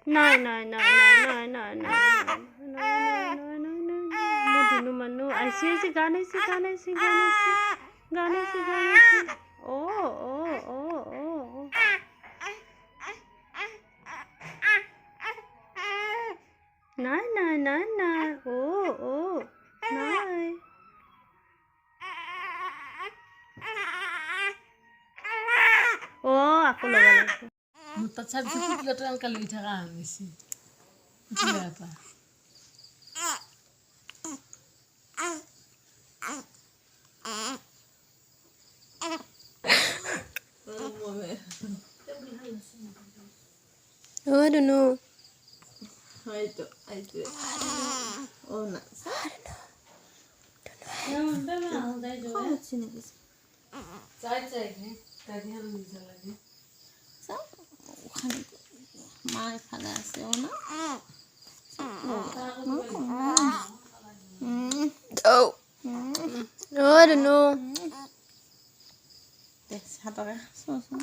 নাই নাই নাই নাই নাই নাই নাই মোৰ ধুনু মানুহ আহিছে আহিছে গান আহিছে গান আহিছে গান আহিছে গান আহিছে গান আহিছে অ' অ' অ' অ' অ' নাই নাই নাই নাই অ' অ' নাই অ' আকৌ ল'ব লাগিব তাত চাবিছো কুটিলাটো এনেকৈ লৈ থকা বেছি কুটিলা এটা অ' ধুনু হয়তো আইটোৱে ও না মা এফালে আছে ও না অ' ধুনু হাতকে চোৱাচোন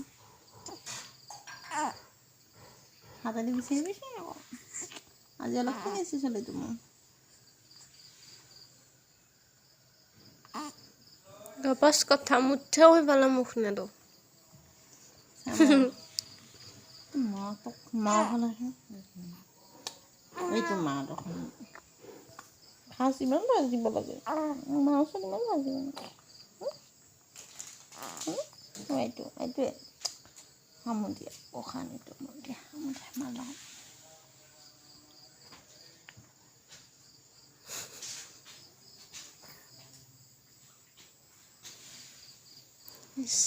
হাতেদি বিচাৰি বিচাৰি আকৌ আজি অলপ শুনিছোঁ চলিটো মোৰ গপচ কথা মুঠেও সিফালে মুখ নেদো মা তোক মা ভালেহে এইটো মা দেখোন ভাজ ইমান ভাজিব লাগে মাংস ইমান ভাজিব এইটো এইটোৱে হামুদিয়া অশান্তিটো হামুদিয়া হামুদিয়া মাৰ ইছ